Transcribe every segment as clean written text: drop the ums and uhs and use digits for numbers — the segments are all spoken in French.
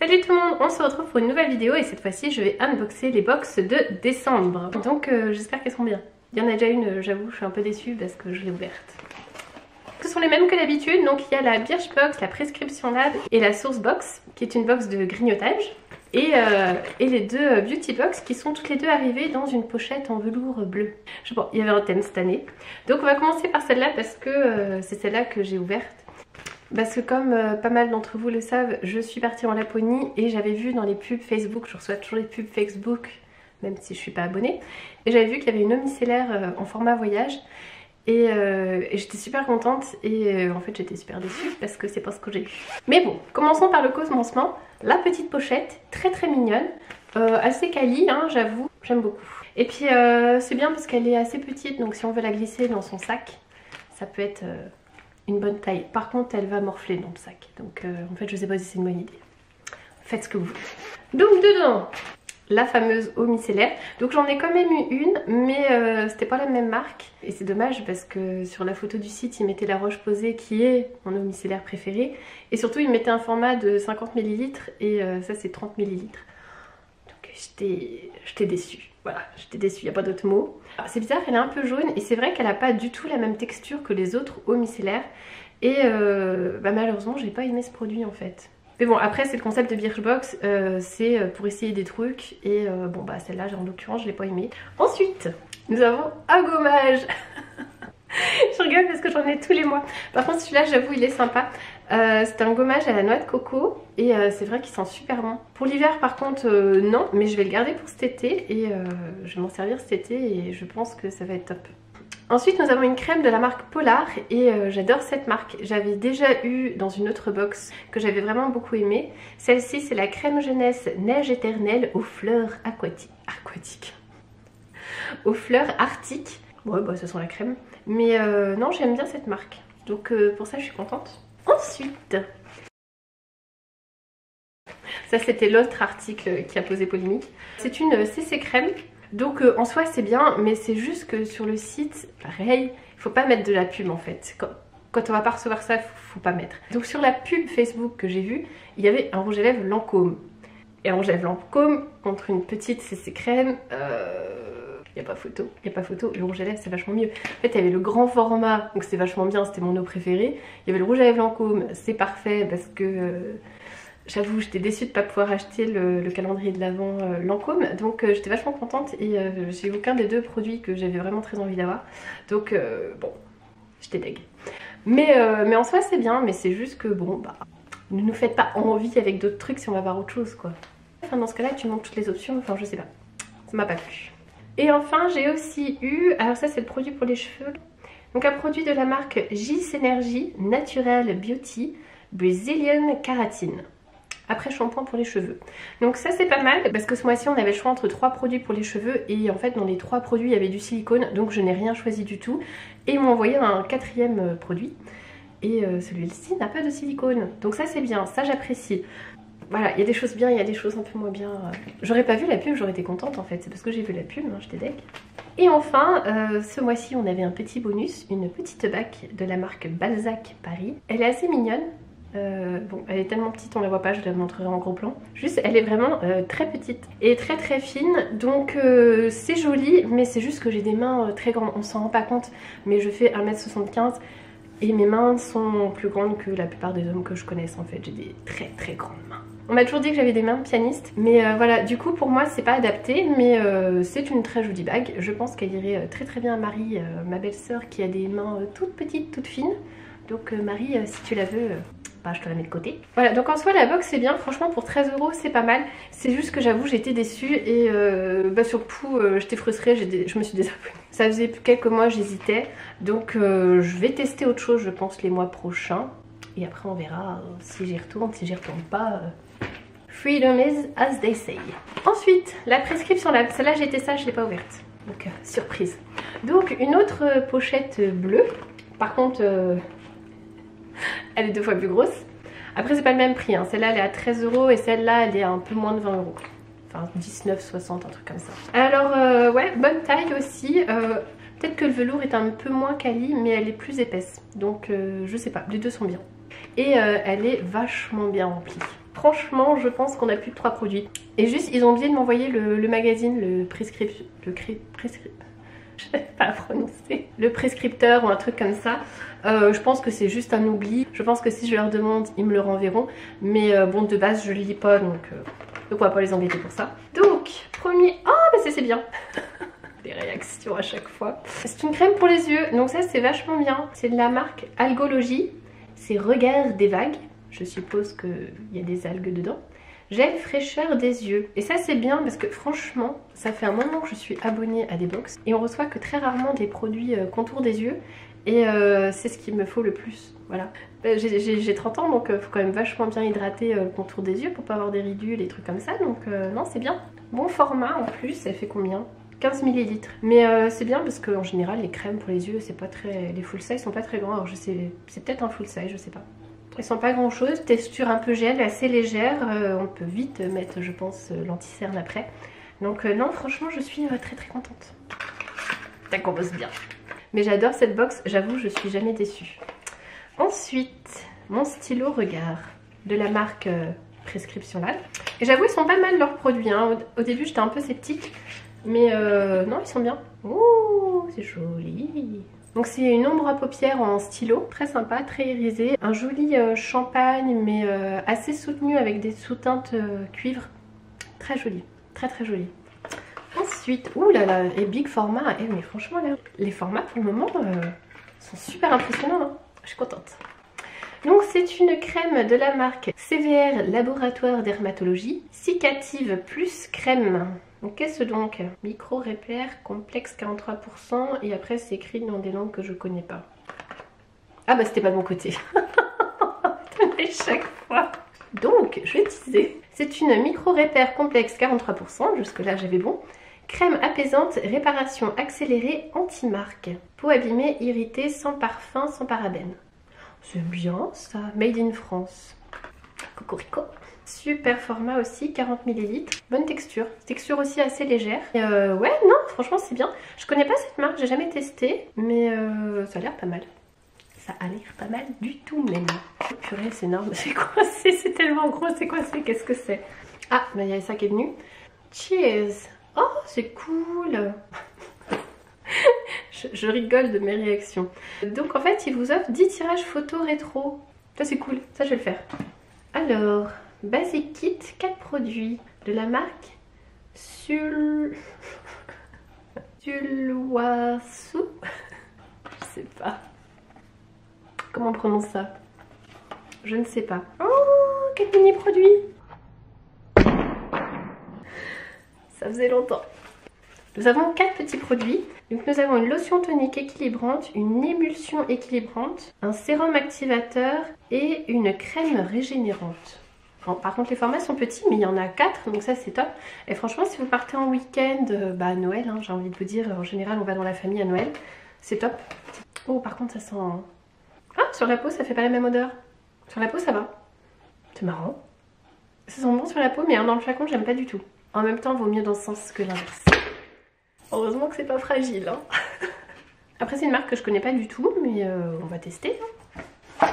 Salut tout le monde, on se retrouve pour une nouvelle vidéo et cette fois-ci je vais unboxer les box de décembre. Donc j'espère qu'elles sont bien. Il y en a déjà une, j'avoue, je suis un peu déçue parce que je l'ai ouverte. Ce sont les mêmes que d'habitude, donc il y a la Birchbox, la Prescription Lab et la Source Box qui est une box de grignotage. Et les deux Beauty Box qui sont toutes les deux arrivées dans une pochette en velours bleu. Bon, il y avait un thème cette année. Donc on va commencer par celle-là parce que c'est celle-là que j'ai ouverte. Parce que comme pas mal d'entre vous le savent, je suis partie en Laponie et j'avais vu dans les pubs Facebook, je reçois toujours les pubs Facebook, même si je suis pas abonnée, et j'avais vu qu'il y avait une eau micellaire en format voyage et j'étais super contente et en fait j'étais super déçue parce que c'est pas ce que j'ai eu. Mais bon, commençons par le commencement. La petite pochette, très très mignonne, assez quali, hein, j'avoue, j'aime beaucoup. Et puis c'est bien parce qu'elle est assez petite, donc si on veut la glisser dans son sac, ça peut être une bonne taille. Par contre elle va morfler dans le sac, donc en fait je sais pas si c'est une bonne idée. Faites ce que vous voulez. Donc dedans, la fameuse eau micellaire. Donc j'en ai quand même eu une, mais c'était pas la même marque. Et c'est dommage parce que sur la photo du site, ils mettaient la Roche-Posay qui est mon eau micellaire préférée. Et surtout ils mettaient un format de 50 ml et ça c'est 30 ml. Donc j'étais déçue. Voilà, j'étais déçue, il n'y a pas d'autre mot. C'est bizarre, elle est un peu jaune et c'est vrai qu'elle n'a pas du tout la même texture que les autres eaux micellaires. Et malheureusement, j'ai pas aimé ce produit en fait. Mais bon, après c'est le concept de Birchbox, c'est pour essayer des trucs. Et bon bah celle-là, en l'occurrence, je l'ai pas aimée. Ensuite, nous avons un gommage. Je rigole parce que j'en ai tous les mois. Par contre celui-là, j'avoue, il est sympa. C'est un gommage à la noix de coco et c'est vrai qu'il sent super bon. Pour l'hiver par contre non, mais je vais le garder pour cet été et je vais m'en servir cet été et je pense que ça va être top. Ensuite nous avons une crème de la marque Polar et j'adore cette marque. J'avais déjà eu dans une autre box que j'avais vraiment beaucoup aimé. Celle-ci c'est la crème jeunesse neige éternelle aux fleurs aquatiques. Aux fleurs arctiques. Ouais bah ce sont la crème. Mais non, j'aime bien cette marque. Donc pour ça je suis contente. Ensuite, ça c'était l'autre article qui a posé polémique. C'est une CC crème. Donc en soi c'est bien, mais c'est juste que sur le site, pareil, il faut pas mettre de la pub en fait. Quand on va pas recevoir ça, faut pas mettre. Donc sur la pub Facebook que j'ai vue, il y avait un rouge à lèvres Lancôme. Et un rouge à lèvres Lancôme contre une petite CC crème, il n'y a pas photo, il n'y a pas photo. Le rouge à lèvres c'est vachement mieux. En fait il y avait le grand format, donc c'était vachement bien, c'était mon eau préférée. Il y avait le rouge à lèvres Lancôme, c'est parfait parce que j'avoue j'étais déçue de ne pas pouvoir acheter le calendrier de l'Avent Lancôme. Donc j'étais vachement contente et j'ai eu aucun des deux produits que j'avais vraiment très envie d'avoir. Donc bon, j'étais deg. Mais en soi c'est bien, mais c'est juste que bon bah, ne nous faites pas envie avec d'autres trucs si on va voir autre chose quoi. Enfin dans ce cas là tu montres toutes les options, enfin je sais pas, ça m'a pas plu. Et enfin j'ai aussi eu, alors ça c'est le produit pour les cheveux, donc un produit de la marque J-Synergy Natural Beauty Brazilian Keratin. Après shampoing pour les cheveux. Donc ça c'est pas mal parce que ce mois-ci on avait le choix entre 3 produits pour les cheveux et en fait dans les 3 produits il y avait du silicone, donc je n'ai rien choisi du tout. Et ils m'ont envoyé un 4e produit et celui-ci n'a pas de silicone. Donc ça c'est bien, ça j'apprécie. Voilà, il y a des choses bien, il y a des choses un peu moins bien. J'aurais pas vu la pub, j'aurais été contente en fait. C'est parce que j'ai vu la pub, hein, j'étais deg. Et enfin, ce mois-ci, on avait un petit bonus, une petite bague de la marque Balzac Paris. Elle est assez mignonne. Bon, elle est tellement petite, on la voit pas, je la montrerai en gros plan. Juste, elle est vraiment très petite et très très fine. Donc c'est joli, mais c'est juste que j'ai des mains très grandes. On s'en rend pas compte, mais je fais 1m75. Et mes mains sont plus grandes que la plupart des hommes que je connaisse en fait. J'ai des très très grandes mains. On m'a toujours dit que j'avais des mains de pianiste. Mais voilà, du coup pour moi c'est pas adapté. Mais c'est une très jolie bague. Je pense qu'elle irait très très bien à Marie, ma belle-sœur qui a des mains toutes petites, toutes fines. Donc Marie, si tu la veux, bah, je te la mets de côté. Voilà, donc en soi la box c'est bien. Franchement pour 13 € c'est pas mal. C'est juste que j'avoue j'ai été déçue. Et bah, surtout j'étais frustrée, je me suis désabonnée. Ça faisait quelques mois j'hésitais. Donc je vais tester autre chose je pense les mois prochains. Et après on verra si j'y retourne, si j'y retourne pas. Freedom is as they say. Ensuite la Prescription Lab. Celle-là j'ai été sage, je l'ai pas ouverte. Donc surprise. Donc une autre pochette bleue. Par contre elle est 2 fois plus grosse. Après c'est pas le même prix, hein. Celle-là elle est à 13 € et celle-là elle est à un peu moins de 20 €. Enfin 19,60, un truc comme ça. Alors ouais, bonne taille aussi. Peut-être que le velours est un peu moins quali, mais elle est plus épaisse. Donc je sais pas, les deux sont bien. Et elle est vachement bien remplie. Franchement, je pense qu'on a plus de 3 produits. Et juste, ils ont oublié de m'envoyer le magazine, le je n'arrive pas à prononcer. Le prescripteur ou un truc comme ça. Je pense que c'est juste un oubli. Je pense que si je leur demande, ils me le renverront. Mais bon, de base, je le lis pas, donc on va pas les embêter pour ça. Donc, premier... Oh, bah c'est bien. Des réactions à chaque fois. C'est une crème pour les yeux. Donc ça, c'est vachement bien. C'est de la marque Algologie. C'est Regard des vagues. Je suppose qu'il y a des algues dedans. Gel fraîcheur des yeux. Et ça c'est bien parce que franchement, ça fait un moment que je suis abonnée à des box. Et on reçoit que très rarement des produits contour des yeux. Et c'est ce qu'il me faut le plus. Voilà. J'ai 30 ans donc il faut quand même vachement bien hydrater le contour des yeux pour pas avoir des ridules et trucs comme ça. Donc non, c'est bien. Bon format en plus, ça fait combien ? 15 ml. Mais c'est bien parce qu'en général les crèmes pour les yeux, c'est pas très... Les full size sont pas très grands. Alors je sais, c'est peut-être un full size, je sais pas. Ils sont pas grand chose, texture un peu gel, assez légère, on peut vite mettre je pense l'anti-cerne après. Donc non franchement je suis très très contente. Ça commence bien. Mais j'adore cette box, j'avoue je suis jamais déçue. Ensuite, mon stylo Regard de la marque Prescription Lab. Et j'avoue ils sont pas mal leurs produits, hein. Au début j'étais un peu sceptique, mais non ils sont bien. Ouh c'est joli. Donc c'est une ombre à paupières en stylo, très sympa, très irisé. Un joli champagne mais assez soutenu avec des sous-teintes cuivre. Très joli, très très joli. Ensuite, ouh là là, et big format. Eh mais franchement là, les formats pour le moment sont super impressionnants, hein. Je suis contente. Donc c'est une crème de la marque CVR Laboratoire Dermatologie, Cicative Plus Crème. Donc qu'est-ce donc? Micro repère complexe 43% et après c'est écrit dans des langues que je connais pas. Ah bah c'était pas de mon côté. Chaque fois. Donc je disais, c'est une micro repère complexe 43%, jusque là j'avais bon. Crème apaisante, réparation accélérée, anti-marque. Peau abîmée, irritée, sans parfum, sans parabènes. C'est bien ça, made in France. Cocorico. Super format aussi, 40 ml. Bonne texture. Texture aussi assez légère. Et ouais, non, franchement c'est bien. Je connais pas cette marque, j'ai jamais testé. Mais ça a l'air pas mal. Ça a l'air pas mal du tout même. Oh, purée, c'est énorme. C'est quoi? C'est tellement gros, c'est quoi? Qu'est-ce que c'est? Ah, bah il y a ça qui est venu. Cheers. Oh, c'est cool. je rigole de mes réactions. Donc en fait, il vous offre 10 tirages photo rétro. Ça c'est cool, ça je vais le faire. Alors... Basic Kit, 4 produits de la marque Sulwhasoo. Je sais pas. Comment on prononce ça? Je ne sais pas. Oh, 4 mini produits. Ça faisait longtemps. Nous avons 4 petits produits. Donc nous avons une lotion tonique équilibrante, une émulsion équilibrante, un sérum activateur et une crème régénérante. Bon, par contre les formats sont petits mais il y en a 4 donc ça c'est top. Et franchement si vous partez en week-end, à Noël hein, j'ai envie de vous dire, en général on va dans la famille à Noël, c'est top. Oh par contre ça sent... Ah sur la peau ça fait pas la même odeur. Sur la peau ça va. C'est marrant. Ça sent bon sur la peau mais dans le flacon j'aime pas du tout. En même temps vaut mieux dans ce sens que l'inverse. Heureusement que c'est pas fragile hein. Après c'est une marque que je connais pas du tout mais on va tester hein.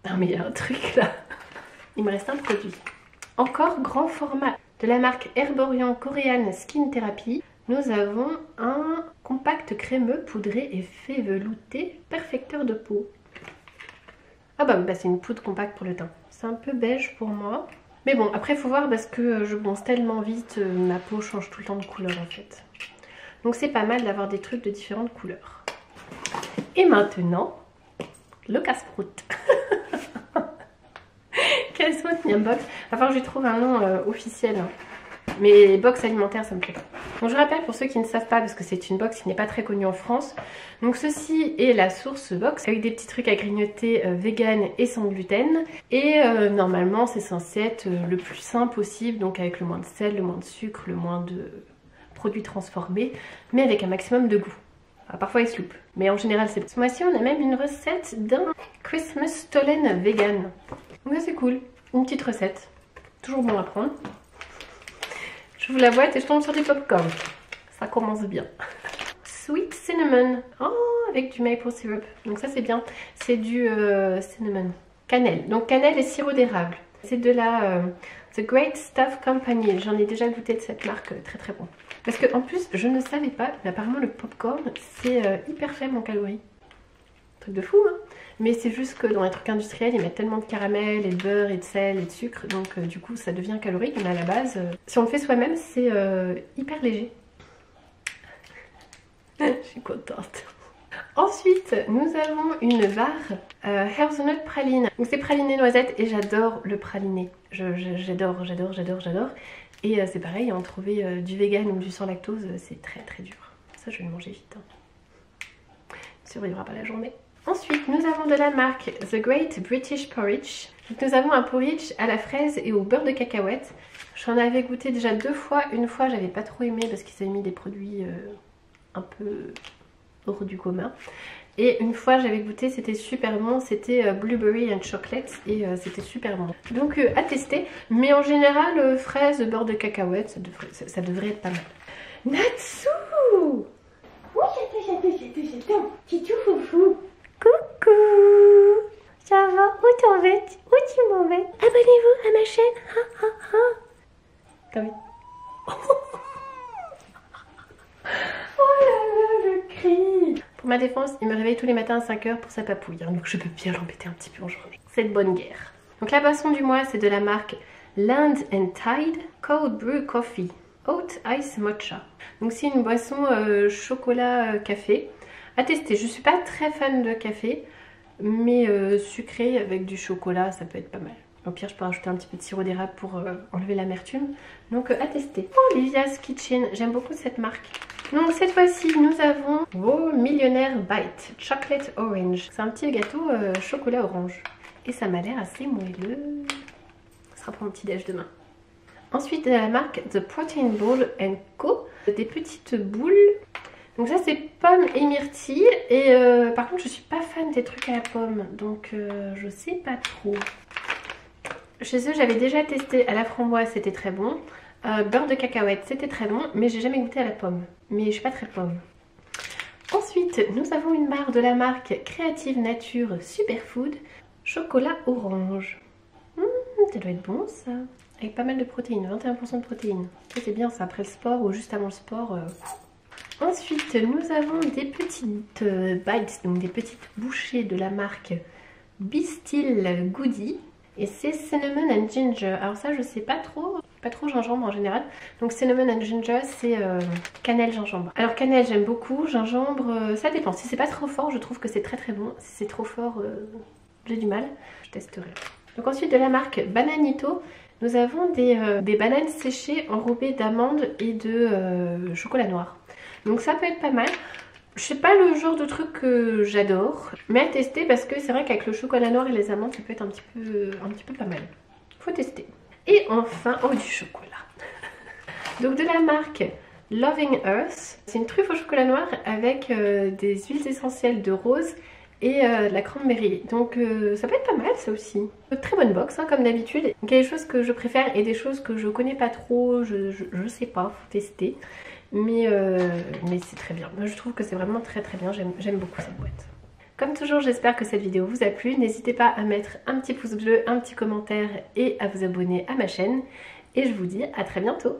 Non mais il y a un truc là. Il me reste un produit. Encore grand format de la marque Herborian Korean Skin Therapy. Nous avons un compact crémeux poudré et fait velouté perfecteur de peau. Ah bah c'est une poudre compacte pour le teint. C'est un peu beige pour moi. Mais bon après il faut voir parce que je bronze tellement vite, ma peau change tout le temps de couleur en fait. Donc c'est pas mal d'avoir des trucs de différentes couleurs. Et maintenant, le casse-croûte. Quelle box. Enfin, je lui trouve un nom officiel. Mais box alimentaire, ça me plaît pas. Donc je rappelle pour ceux qui ne savent pas, parce que c'est une box qui n'est pas très connue en France. Donc ceci est la source box avec des petits trucs à grignoter vegan et sans gluten. Et normalement, c'est censé être le plus sain possible, donc avec le moins de sel, le moins de sucre, le moins de produits transformés, mais avec un maximum de goût. Alors, parfois il se loupe, mais en général c'est bon. Ce mois-ci, on a même une recette d'un Christmas Stollen vegan. Donc ça c'est cool, une petite recette, toujours bon à prendre. J'ouvre la boîte et je tombe sur du popcorn. Ça commence bien. Sweet cinnamon, oh, avec du maple syrup. Donc ça c'est bien, c'est du cinnamon. Cannelle, donc cannelle et sirop d'érable. C'est de la The Great Stuff Company. J'en ai déjà goûté de cette marque, très très bon. Parce que en plus, je ne savais pas, mais apparemment le popcorn, c'est hyper faible en calories. Truc de fou, hein. Mais c'est juste que dans les trucs industriels, ils mettent tellement de caramel et de beurre et de sel et de sucre, donc du coup ça devient calorique. Mais à la base, si on le fait soi-même, c'est hyper léger. Je suis contente. Ensuite, nous avons une barre Hazelnut Praline. Donc c'est praliné noisette et j'adore le praliné. J'adore. Et c'est pareil, en trouver du vegan ou du sans lactose, c'est très très dur. Ça, je vais le manger vite. Hein. Il ne survivra pas la journée. Ensuite, nous avons de la marque The Great British Porridge. Donc, nous avons un porridge à la fraise et au beurre de cacahuète. J'en avais goûté déjà 2 fois. Une fois, j'avais pas trop aimé parce qu'ils avaient mis des produits un peu hors du commun. Et une fois, j'avais goûté, c'était super bon. C'était Blueberry and Chocolate et c'était super bon. Donc, à tester. Mais en général, fraise, beurre de cacahuète, ça devrait être pas mal. Natsu! Oui, j'attends. C'est tout foufou. Coucou! Ça va? Où t'en vas? Où tu m'en vas? Abonnez-vous à ma chaîne! Ha ha ha! T'as envie? Oh là là, le cri! Pour ma défense, il me réveille tous les matins à 5 h pour sa papouille, hein, donc je peux bien l'embêter un petit peu en journée. C'est de bonne guerre. Donc la boisson du mois, c'est de la marque Land and Tide Cold Brew Coffee Oat Ice Matcha. Donc c'est une boisson chocolat café. À tester, je suis pas très fan de café, mais sucré avec du chocolat, ça peut être pas mal. Au pire, je peux rajouter un petit peu de sirop d'érable pour enlever l'amertume. Donc à tester. Oh, Livia's Kitchen, j'aime beaucoup cette marque. Donc cette fois-ci, nous avons Wow Millionaire Bite Chocolate Orange. C'est un petit gâteau chocolat orange. Et ça m'a l'air assez moelleux. Ce sera pour mon petit déj demain. Ensuite, de la marque The Protein Bowl Co. Des petites boules. Donc ça c'est pomme et myrtille et par contre je suis pas fan des trucs à la pomme donc je sais pas trop. Chez eux j'avais déjà testé à la framboise, c'était très bon. Beurre de cacahuète, c'était très bon, mais j'ai jamais goûté à la pomme. Mais je suis pas très pomme. Ensuite nous avons une barre de la marque Creative Nature Superfood chocolat orange. Ça doit être bon ça. Avec pas mal de protéines, 21% de protéines. Ça c'est bien ça après le sport ou juste avant le sport. Ensuite, nous avons des petites bites, donc des petites bouchées de la marque Be-Still Goody. Et c'est Cinnamon and Ginger. Alors ça, je sais pas trop gingembre en général. Donc Cinnamon and Ginger, c'est cannelle gingembre. Alors cannelle, j'aime beaucoup. Gingembre, ça dépend. Si c'est pas trop fort, je trouve que c'est très très bon. Si c'est trop fort, j'ai du mal. Je testerai. Donc ensuite, de la marque Bananito, nous avons des bananes séchées enrobées d'amandes et de chocolat noir. Donc ça peut être pas mal. Je sais pas le genre de truc que j'adore, mais à tester parce que c'est vrai qu'avec le chocolat noir et les amandes, ça peut être un petit peu pas mal. Faut tester. Et enfin, oh du chocolat. Donc de la marque Loving Earth. C'est une truffe au chocolat noir avec des huiles essentielles de rose et de la cranberry. Donc ça peut être pas mal ça aussi. Très bonne box hein, comme d'habitude. Donc il y a des choses que je préfère et des choses que je connais pas trop, je sais pas, faut tester. Mais c'est très bien. Moi je trouve que c'est vraiment très très bien, j'aime beaucoup cette boîte. Comme toujours, j'espère que cette vidéo vous a plu. N'hésitez pas à mettre un petit pouce bleu, un petit commentaire et à vous abonner à ma chaîne. Et je vous dis à très bientôt.